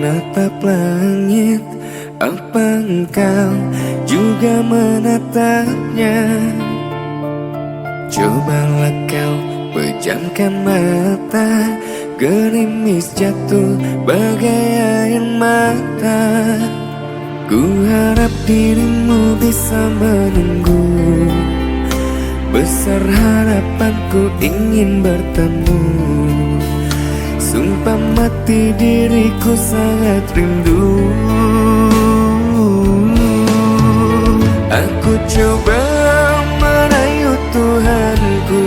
menatap langit, apa engkau juga menatapnya? Cobalah kau pejamkan mata, gerimis jatuh bagai air mata. Ku harap dirimu bisa menunggu, besar harapanku ingin bertemu. Sumpah mati diriku sangat rindu. Aku coba merayu Tuhanku,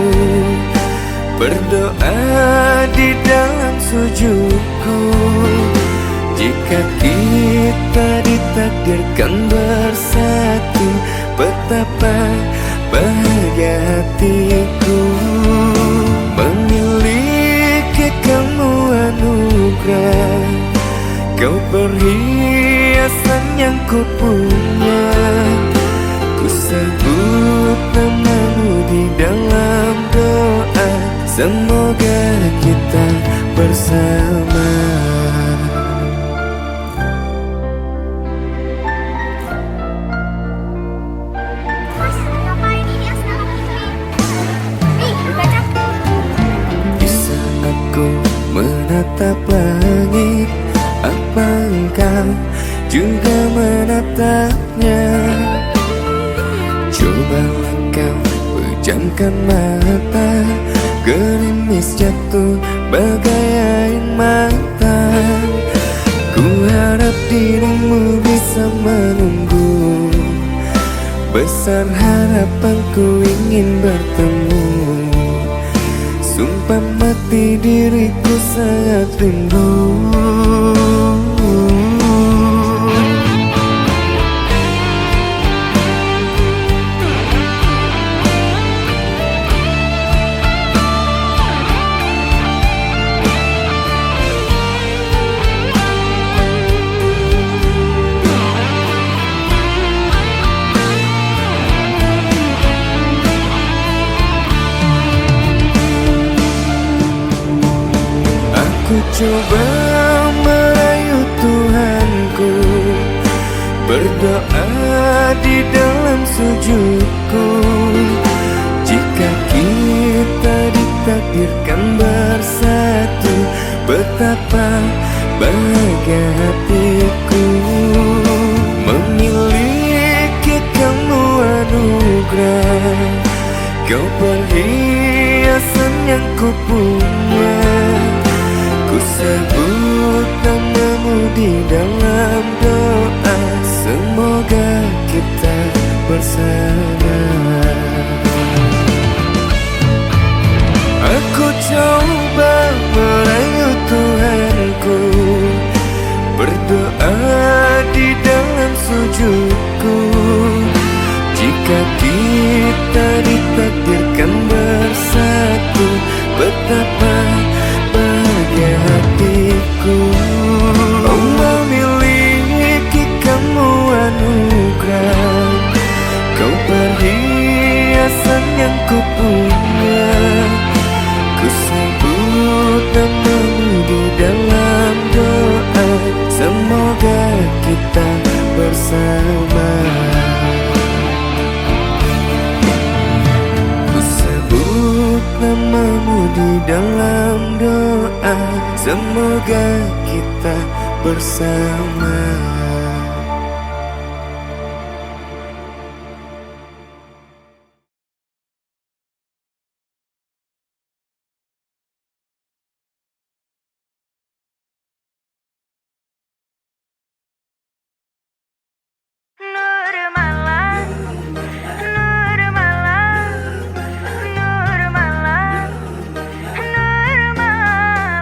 berdoa di dalam sujudku. Jika kita ditakdirkan bersatu, betapa bahagia hatiku. Memiliki kamu anugerah, kau perhiasan yang ku punya. Ku sebut namamu di dalam doa, semoga kita bersama. Bisa aku menatap langit, apa engkau juga menatapnya? Cobalah kau pejamkan mata, gerimis jatuh bagai air mata. Ku harap dirimu bisa menunggu, besar harapanku ingin bertemu. Sumpah mati diriku sangat rindu. Ku coba merayu Tuhanku, berdoa di dalam sujudku. Jika kita ditakdirkan bersatu, betapa bahagia hatiku. Memiliki kamu anugerah, kau perhiasan yang ku punya. Ku sebut namamu di dalam doa, semoga kita bersama. Aku coba merayu Tuhanku, berdoa di dalam sujudku. Jika kita ditakdirkan bersatu, betapa bahagia hatiku. Oh, memiliki kamu anugerah, kau perhiasan yang ku punya. Ku sebut namamu di dalam doa, semoga kita bersama. Ku sebut namamu di dalam doa, semoga kita bersama. Nur malam, nur malam, nur malam, nur malam.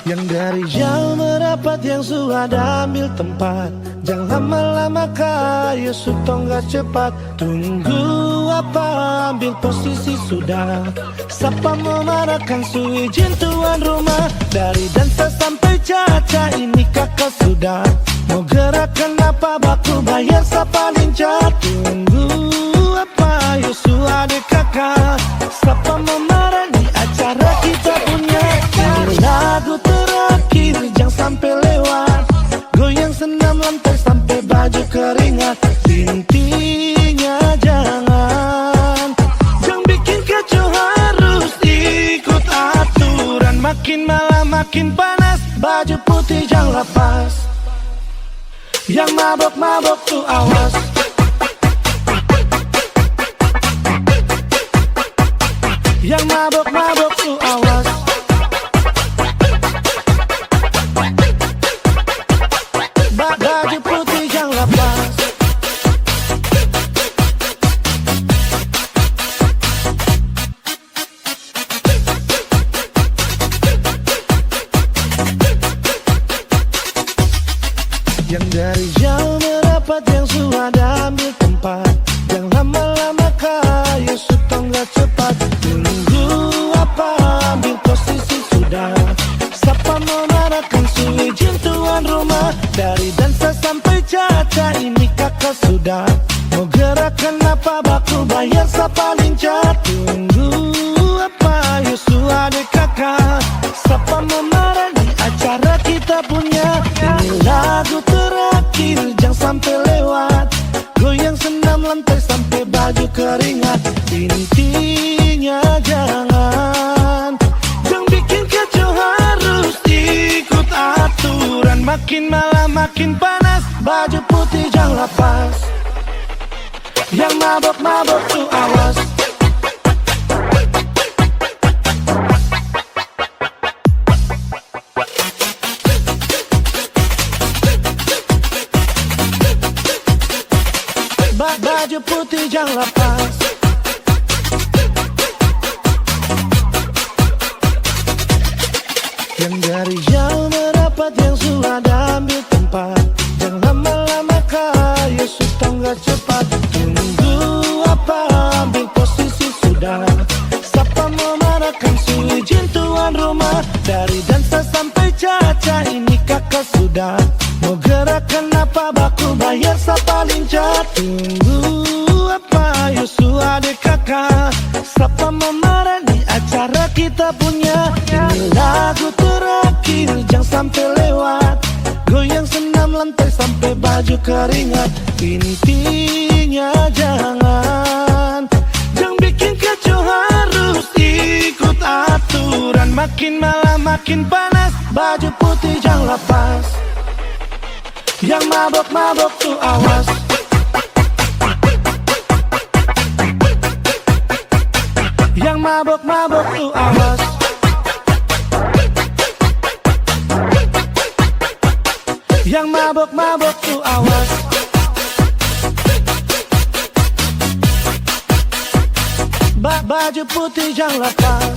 Yang dari jauh merapat, yang sudah ambil tempat. Jangan lama-lama kaya sutong gak cepat. Tunggu apa, ambil posisi sudah. Siapa memarahkan su izin tuan rumah. Dari dansa sampai caca ini kakak sudah. Mau gerakan apa baku bayar siapa lincah. Tunggu apa, Yusu adik kakak. Siapa memarah di acara kita punya. Ini lagu terakhir jangan sampai lewat. Goyang senam lantai sampai baju keringat. Intinya jangan bikin kacau, harus ikut aturan. Makin malam makin panas, baju putih jangan lepas. Yang mabok-mabok tuh awas. Yang mabok-mabok tuh awas. Baju putih jangan lepas. Yang dari jauh merapat, yang sudah ambil tempat. Yang lama-lama kaya sutong gak cepat. Tunggu apa, ambil posisi sudah. Siapa memarahkan su izin tuan rumah. Dari dansa sampai caca ini kakak sudah. Mau gerakan apa baku bayar siapa lincah. Tunggu apa, Yusu adik kakak. Siapa memarah di acara kita punya. Ini lagu terakhir jangan sampai lewat. Goyang senam lantai sampai baju keringat. Intinya jangan bikin kacau, harus ikut aturan. Makin malam makin panas, baju putih jangan lepas. Yang mabok-mabok tuh awas. Baju putih jangan lepas. Yang dari jauh merapat, yang sudah ambil tempat. Jangan lama-lama kaya sutong gak cepat. Tunggu apa, ambil posisi sudah. Siapa memarahkan su izin tuan rumah. Dari dansa sampai caca ini kakak sudah. Mau gerakan apa baku bayar siapa lincah. Tunggu apa, Yusu adik kakak. Siapa memarah di acara kita punya. Ini lagu terakhir jangan sampai lewat. Goyang senam lantai sampai baju keringat. Intinya jangan bikin kacau, harus ikut aturan. Makin malam makin panas, baju putih jangan lepas. Yang mabok-mabok tuh awas. Yang mabok-mabok tuh awas. Yang mabok-mabok tuh awas. Baju putih jangan lepas.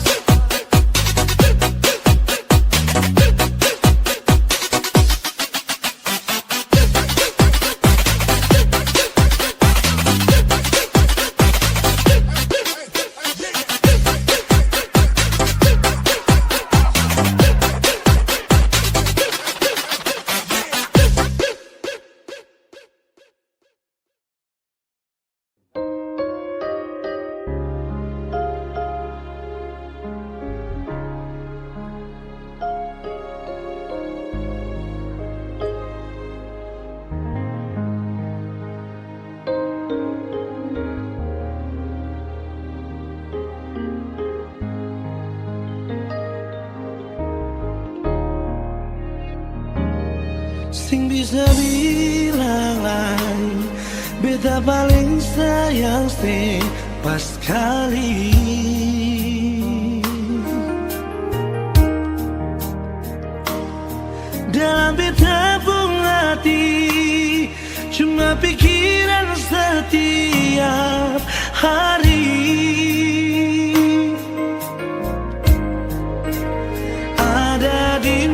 Sing bisa bilang lain, beta paling sayang pas kali. Dalam beta pun hati, cuma pikiran setiap hari. Ada di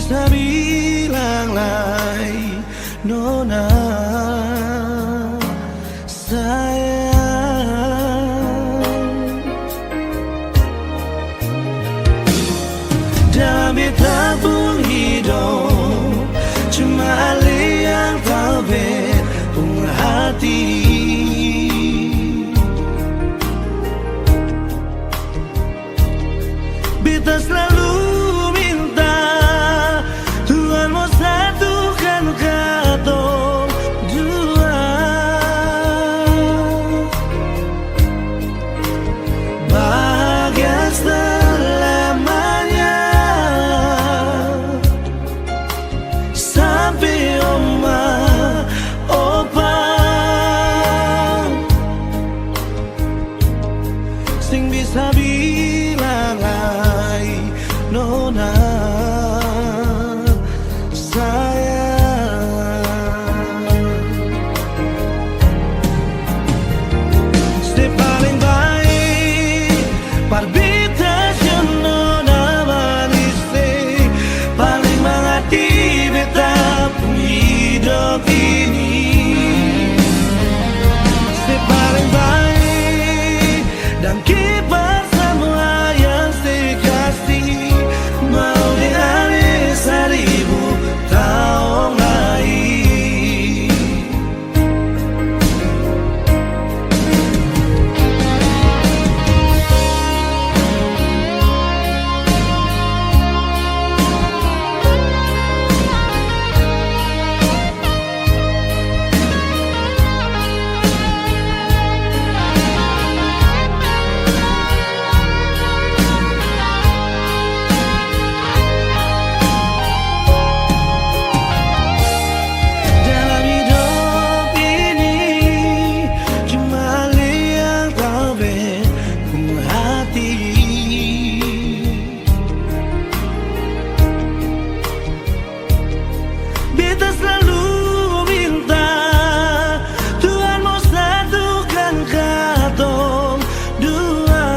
bisa bilang lain Nona sayang. Dalam beta pun hidup cuma Ali yang tahu pun hati. Beta selalu minta Tuhan mau satukan katong dua, bahagia selamanya sampai oma opa sing bisa bilang Nona sayang. Se paling baik parbitas yang Nona manis, paling mengerti beta hidup ini. Se paling baik dan kibar semua yang sekasih, mau dihari 1000 tahun lagi. Dalam hidup ini cuma Ali yang tahu pun hati. Beta selalu minta Tuhan mau satukan katong dua,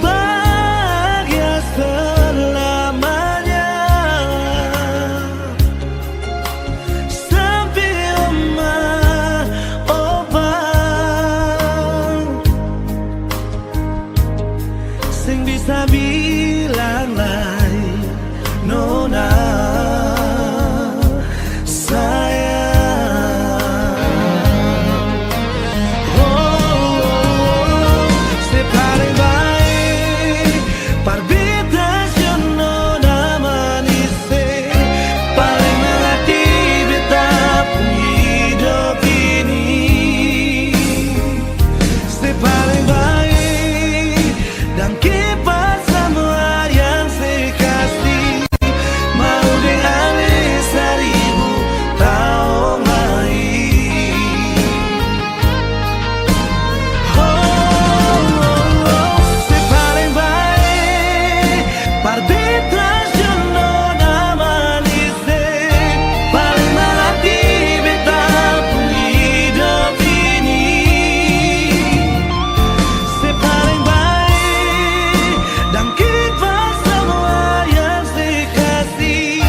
bahagia selamanya sampai oma opa sing bisa bilang lain Nona sayang. Se paling baik parbitas yang Nona manis, paling mengerti beta hidup ini. Se paling baik dan kibar semua yang sekasih, mau dihari 1000 tahun lagi. Se paling baik parbitas yang Nona manis, paling mengerti beta hidup ini. Se paling baik dan kibar semua yang sekasih,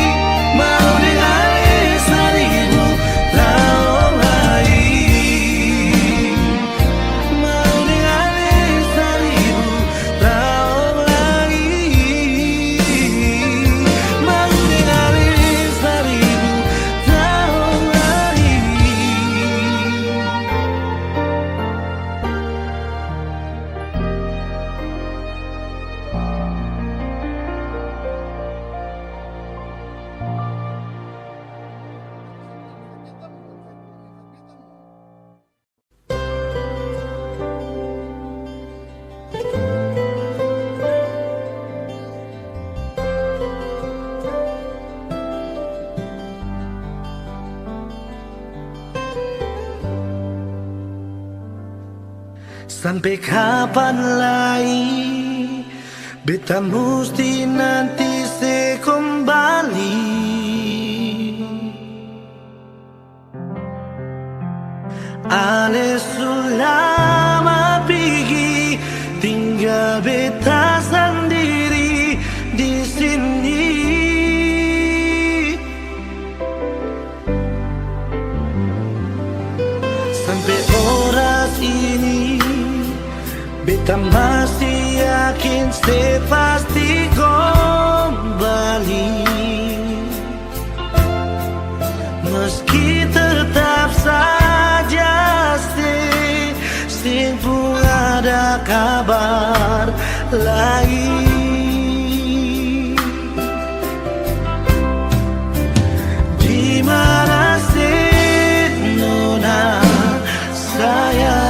mau dihari 1000 tahun lagi. Mau dihari 1000 tahun lagi. Mau dihari 1000 tahun lagi. Sampai kapan lagi beta mesti nanti se kembali. Ale sulama pergi tinggal beta sendiri. Sampai horas ini beta masih yakin se pasti kembali, meski tetap saja sing pun ada kabar lain. Di mana sih nona sayang,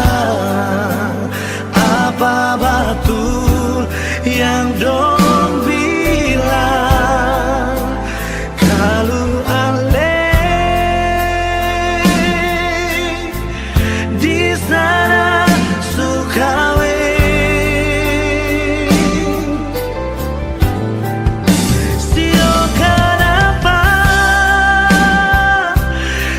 apa betul yang dong bilang kalau di sana Sukaweng, sio kenapa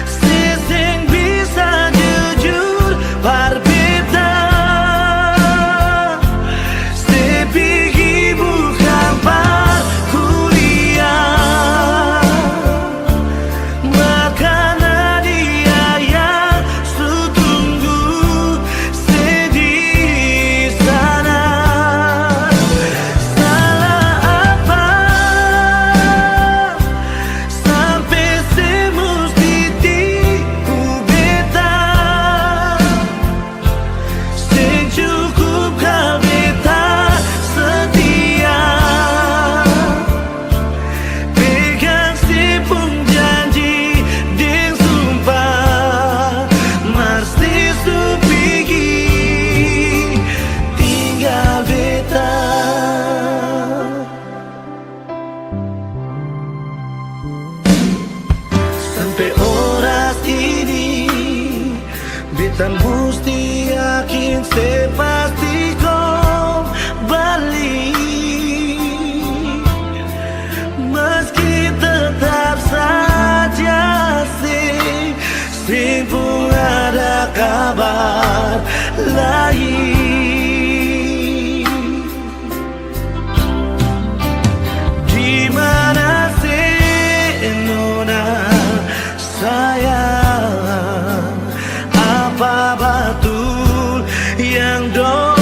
sising bisa jujur berbeda, sepigi bukan par kuliah, makanya dia yang sutunggu sedih sana. Salah apa sampai semusti tipu beta, sing cukup kau beta setia, pegang si pun janji ding sumpah, mesti supigi tinggal beta. Sampai horas ini beta mesti yakin se pasti kembali, meski tetap saja sing pun ada kabar lain. Di mana sih nona sayang, apa betul yang dong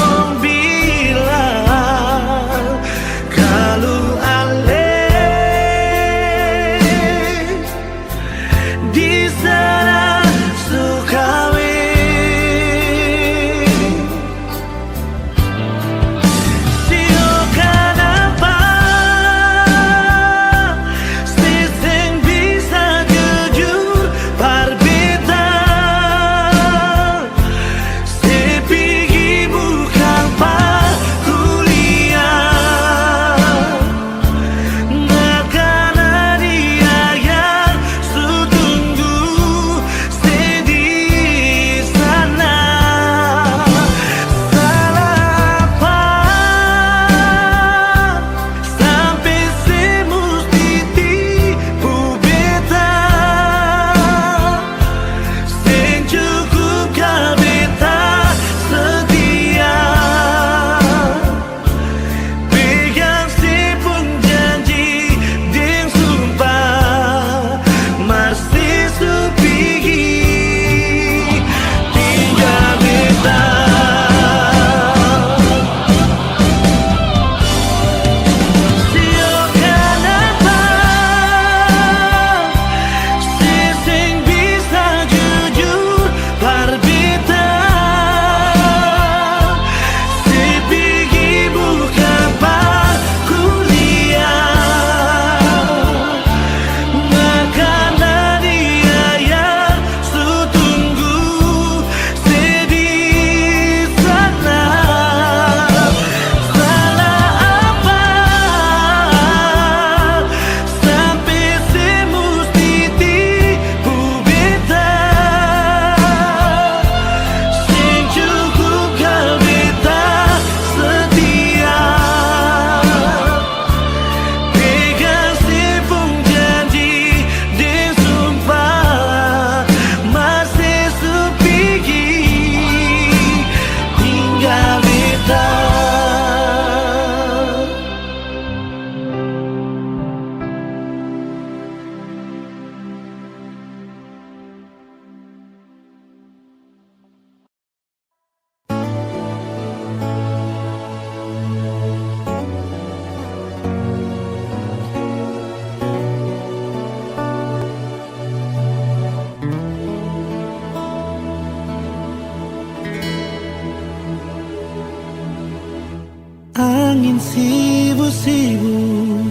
sibuk-sibuk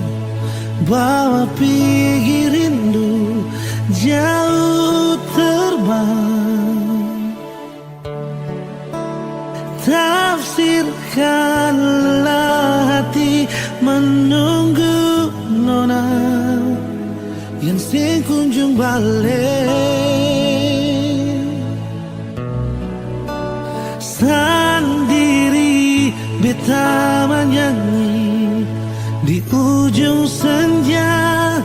bawa pergi rindu jauh terbang. Tafsirkanlah hati menunggu nona yang sing kunjung balik. Sendiri beta menyanyi di ujung senja,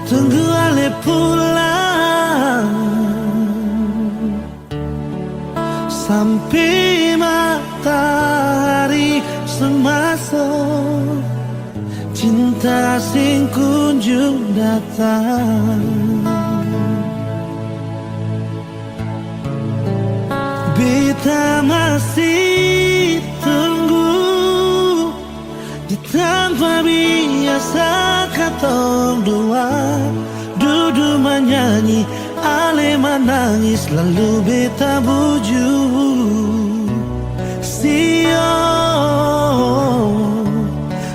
tunggu ale pulang sampai matahari semasuk, cinta sing kunjung datang. Beta masih tunggu di tanpa biasa katong dua duduk menyanyi, ale menangis lalu beta buju. Sio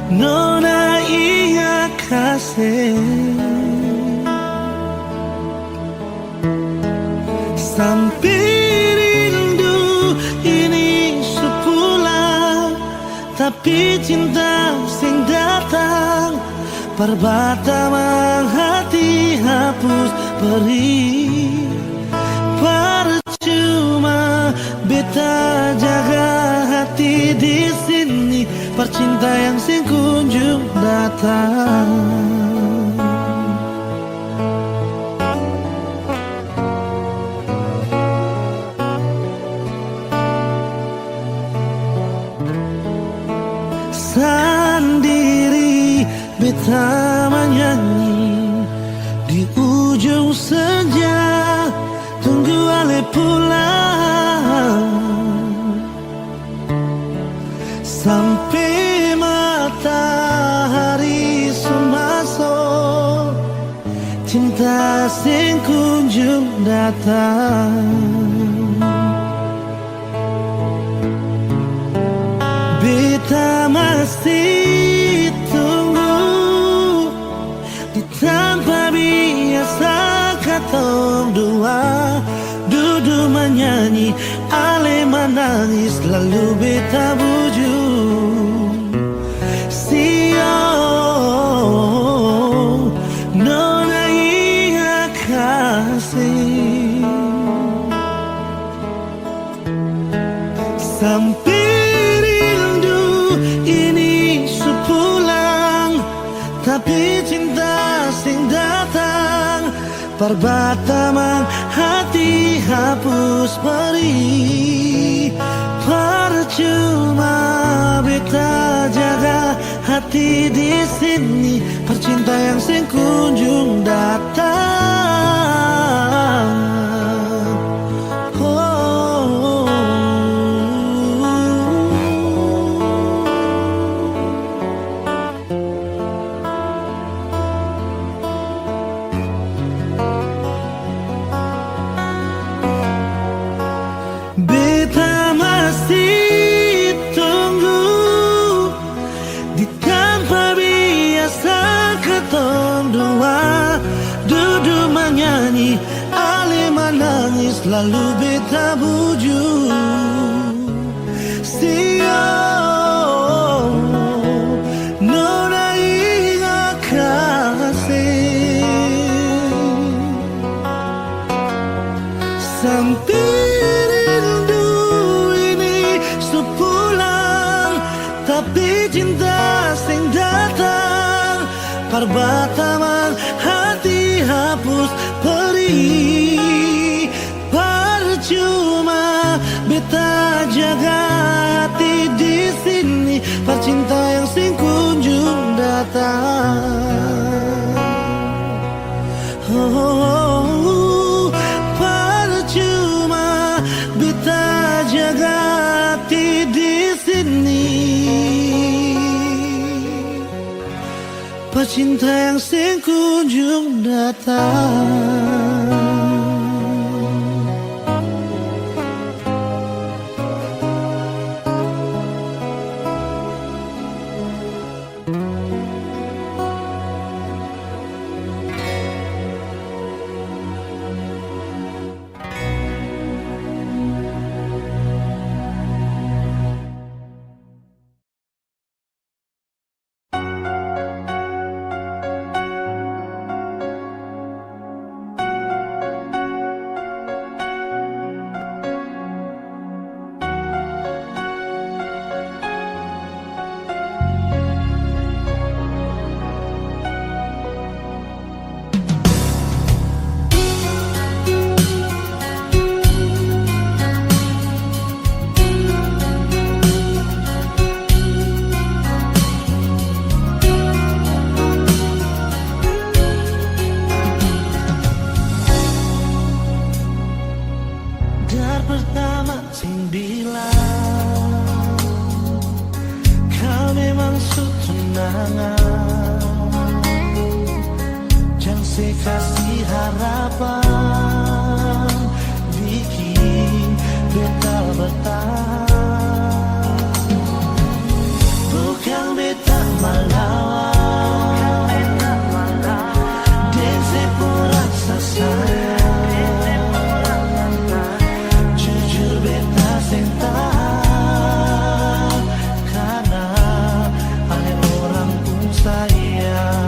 nona iya kasih sampai rindu ini sepulang, tapi cinta sing datang perbataman hati hapus perih. Percuma beta jaga hati di sini, percinta yang sing kunjung datang. Sendiri beta menyanyi di ujung senja, tunggu ale pulang sampai matahari semasuk, cinta sing kunjung datang. Beta masih tunggu di tanpa biasa katong dua duduk menyanyi, ale menangis lalu beta buju. Sio nona iya kasih sampai tapi cinta sing datang perbataman hati hapus perih. Percuma beta jaga hati di sini, percinta yang sing kunjung datang. Beta masih tunggu di tanpa biasa ketong dua duduk menyanyi, ale menangis lalu beta buju. Sio nona ingat kasih sampai tapi cinta sing datang perbataman hati hapus perih. Percuma beta jaga hati di sini, percinta yang sing kunjung datang. Percuma beta jaga hati di sini, pecinta yang sing kunjung datang. pertama sing bilang kau memang sutunangan, jangan sih kasih harapan bikin beta bertahan. Bukan beta melawan, desi pun rasa sayang, jujur beta sentak karena ada orang pun sayang.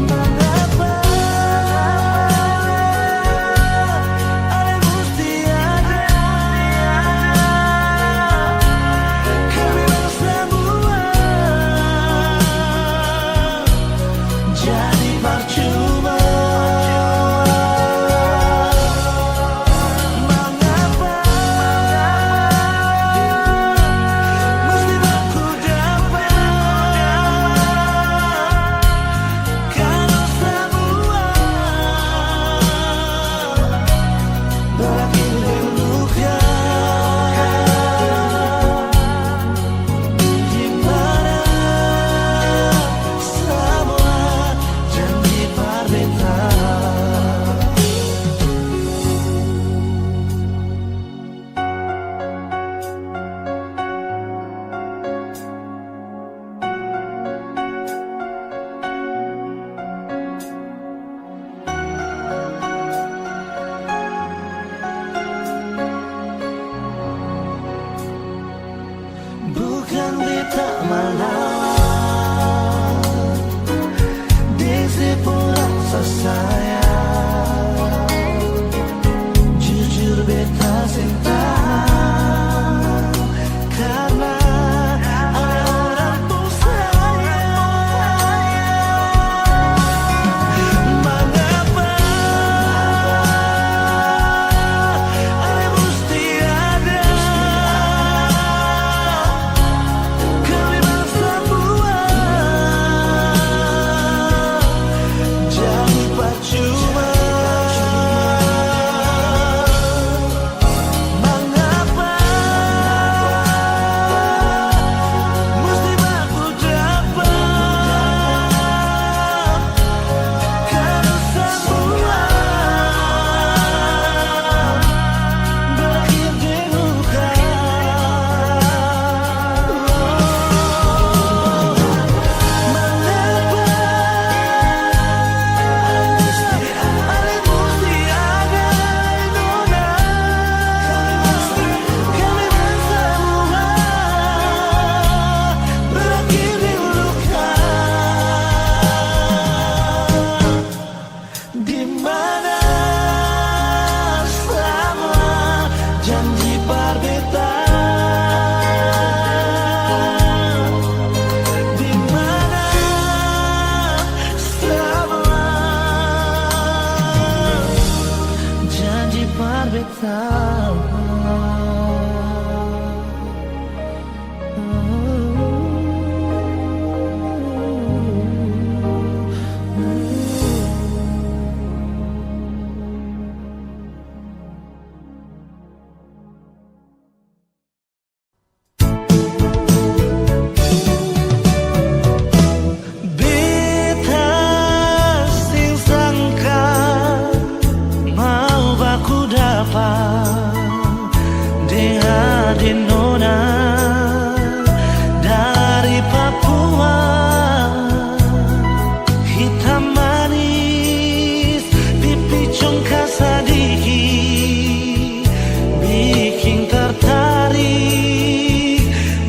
Mengapa ada mesti ada kami semua jadi percuma. Mengapa mesti aku dapat kalau semua berakhir luka? Di mana semua janji berbeda. Bukan beta melawan, desi pun rasa sayang, jujur beta sentak karena ada orang pun sayang. Mengapa ada mesti ada kami semua jadi percuma? Mengapa mesti aku dapat kalau semua berakhir di luka? Mengapa mesti ada nona kami semua berakhir di luka? Di mana semua janji berbeda? Di mana semua janji berbeda? Beta sing sangka mau baku dapat di nona dari Papua, hitam manis pipi congkak sadiki bikin tertarik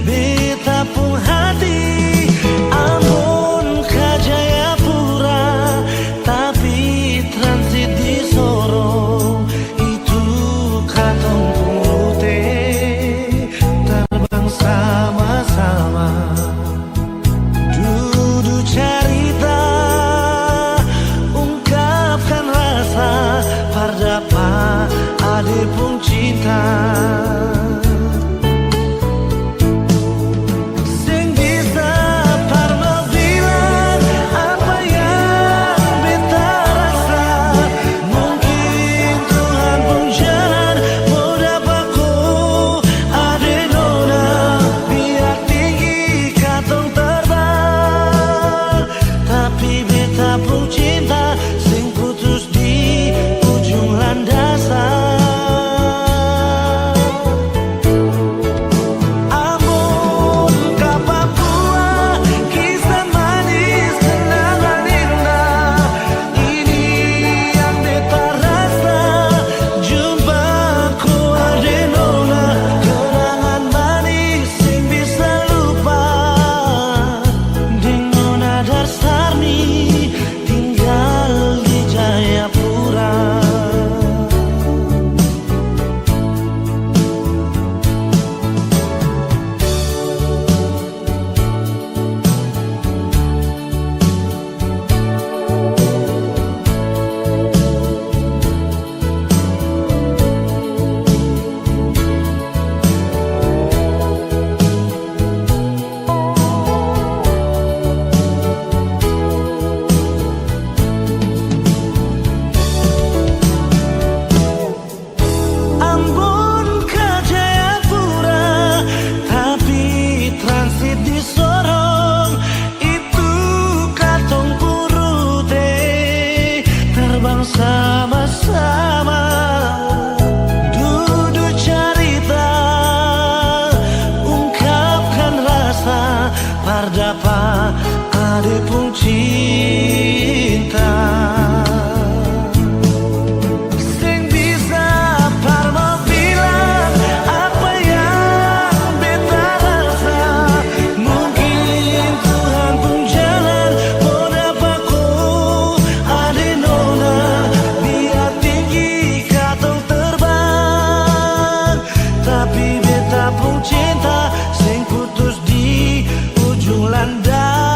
beta pun hati. Ambon ke Jayapura tapi transit di Sorong, itu katong pute terbang sama-sama duduk cerita ungkapkan rasa pardapa ade pun cinta. Sing bisa parma bilang apa yang beta rasa, mungkin Tuhan ade pun cinta. Sing bisa parmo bilang apa yang beta rasa. Mungkin Tuhan pun jalan mau dapaku ade nona. Biar tinggi katong terbang, tapi beta pun cinta sing putus di ujung landasan.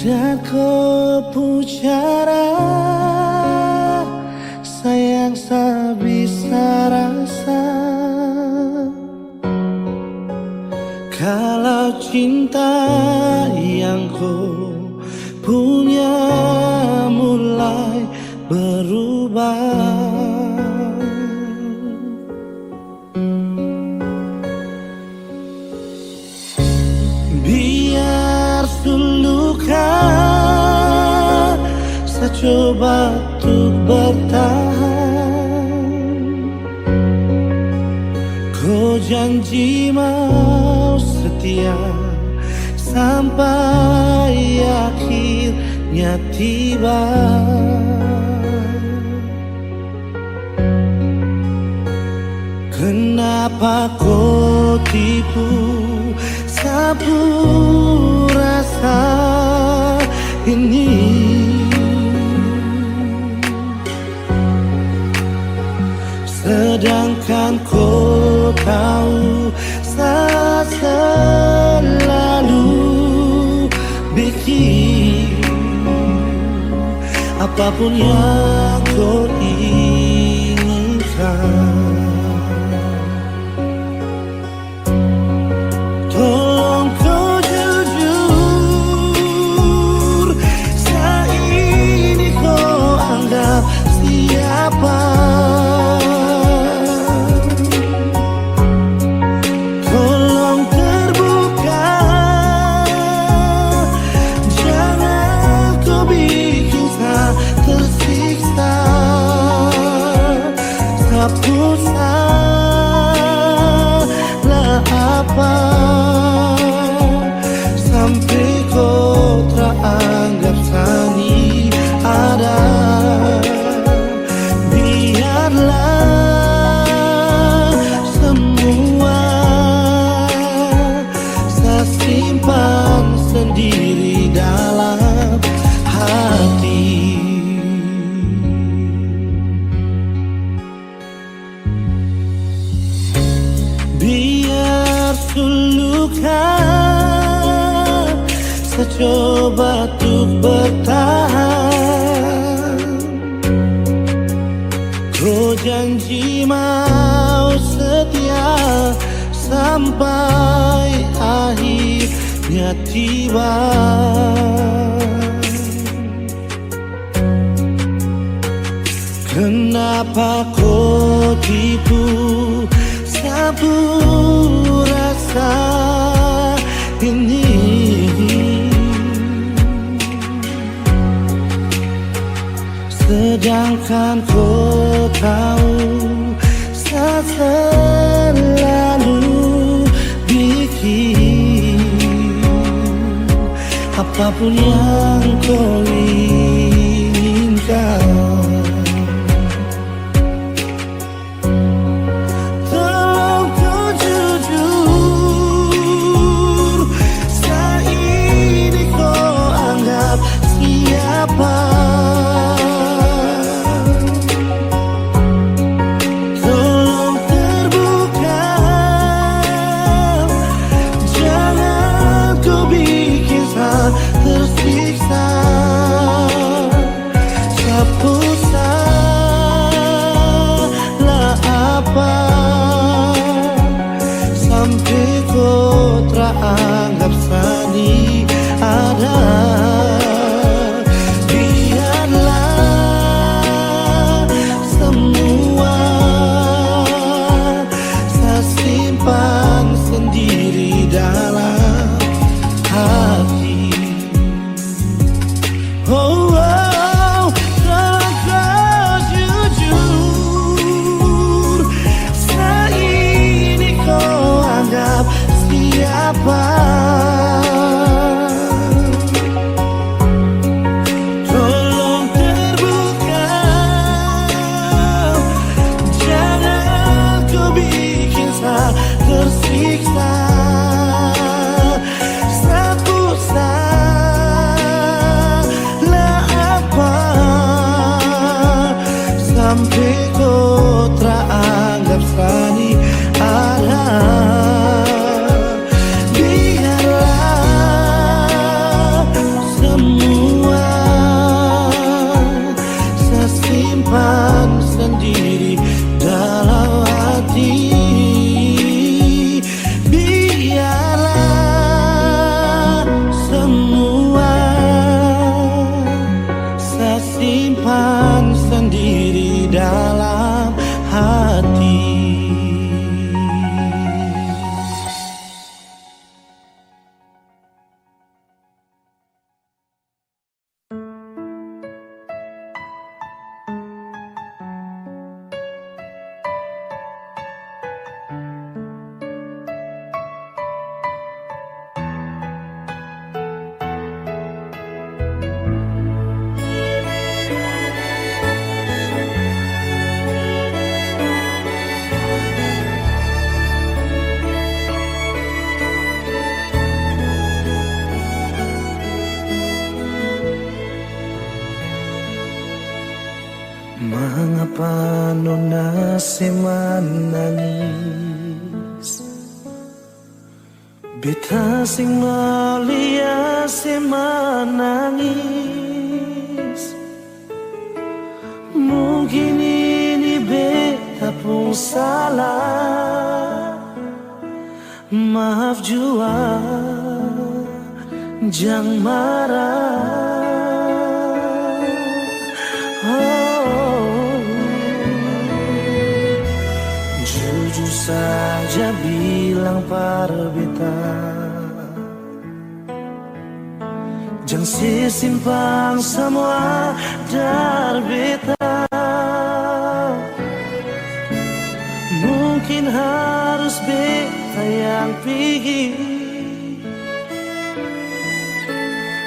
Dan kau pucara sayang tak bisa rasa. Kalau cinta yang kau punya mulai berubah, biar suluka saya coba untuk bertahan. Kau janji mau setia sampai akhirnya tiba. Kenapa kau tipu sapu rasa ini? Sedangkan kau tahu saya selalu bikin apapun yang kau inginkan. Tolong kau jujur, saat ini kau anggap siapa? Tolong terbuka, jangan kau bikin saya tersiksa. Sapu salah apa sampai kau teranggap sani ada. Biarlah semua saya simpan sendiri dalam hati. Biar suluka saya coba untuk bertahan. Kau janji mau setia sampai akhirnya tiba. Kenapa kau tipu sapu rasa ini? Sedangkan kau tahu saya selalu bikin apapun yang kau inginkan. Tolong kau jujur, saat ini kau anggap siapa? Tolong terbuka, jangan kau bikin saya tersiksa. Sapu salah apa sampai kau teranggap sani ada. Biarlah semua saya simpan sendiri dalam hati. Oh, oh, tolong kau jujur, saat ini kau anggap siapa? Tolong terbuka, jangan kau bikin saya tersiksa. Sapu salah apa sampai kau teranggap sani ada. Biarlah semua simpan sendiri dalam hati. Biarlah semua saya simpan sendiri dalam hati. Mengapa nona si menangis? Beta sing mulia si menangis. Mungkin ini beta pun salah. Maaf jua, jangan marah. Jujur saja bilang pada beta, jangan simpan semua dari beta. Mungkin harus beta yang pergi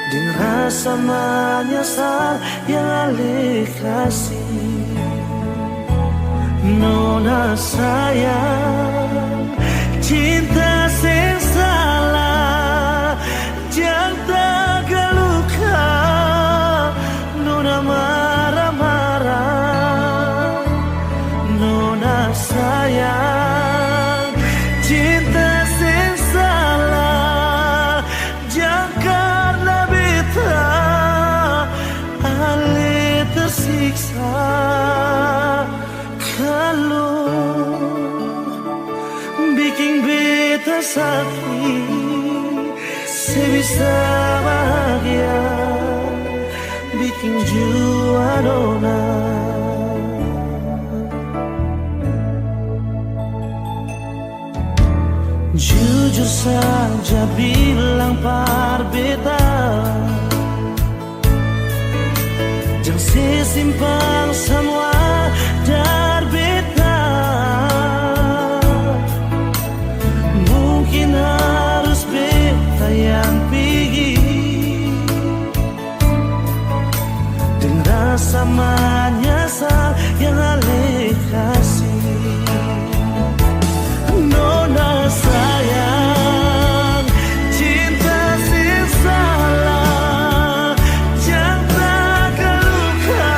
dengan rasa menyesal yang alih kasih. Nona sayang, cinta sing salah, jangan terluka. Nona marah-marah. Nona sayang, cinta sing salah, jangan karena beta alih tersiksa. Kalau bikin beta sakit, sebisa bahagia, bikin jua nona. Jujur saja bilang par beta, jangan simpan semua dari beta. Mungkin harus beta yang pergi dengan rasa menyesal yang alih kasih. Nona sayang, cinta sing salah, jangan terluka.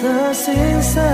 tersisa.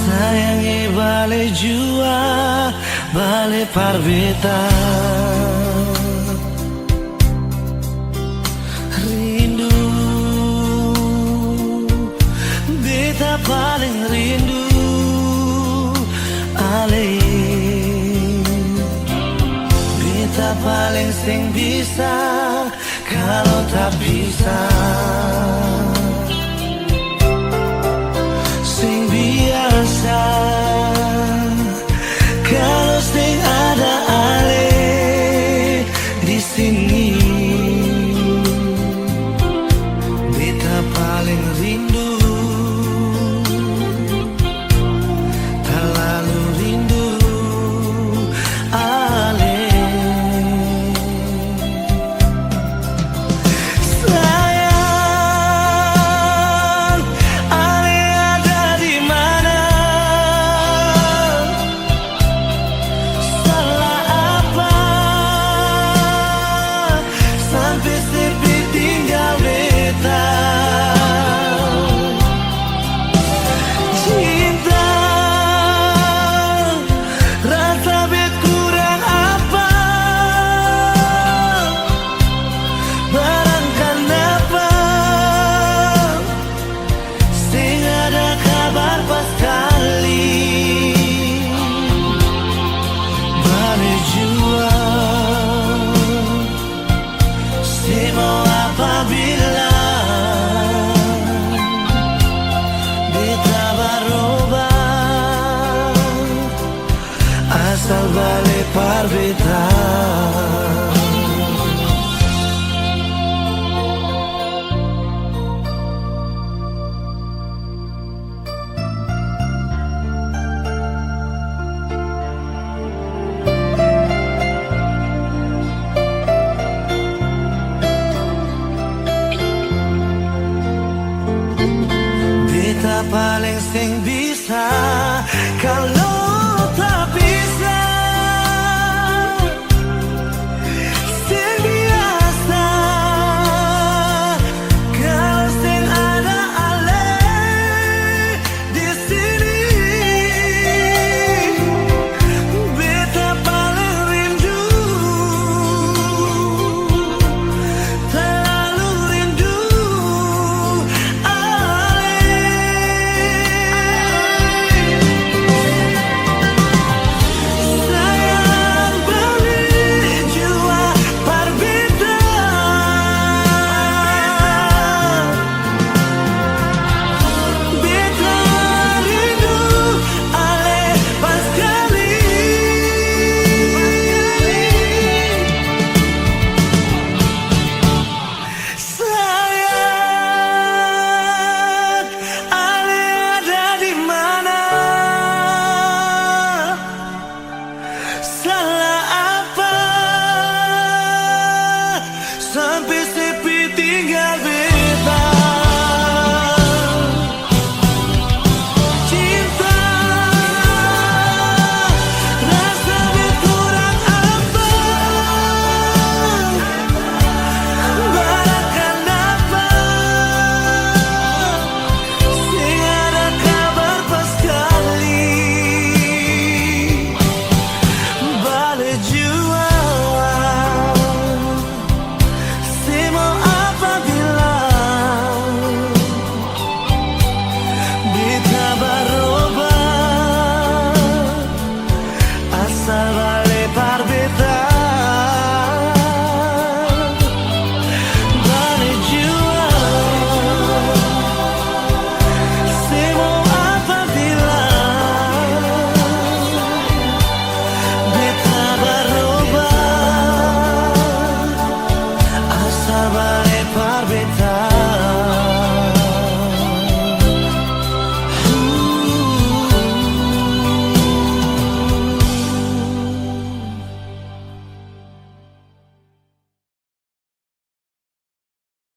Sayangi bale jua, bale parbeta, rindu, beta paling rindu, ale, beta paling sing bisa, kalau tak bisa. Sing biasa kalau sing ada ale di sini. Beta paling rindu, terlalu rindu ale. Asal bale parbeta.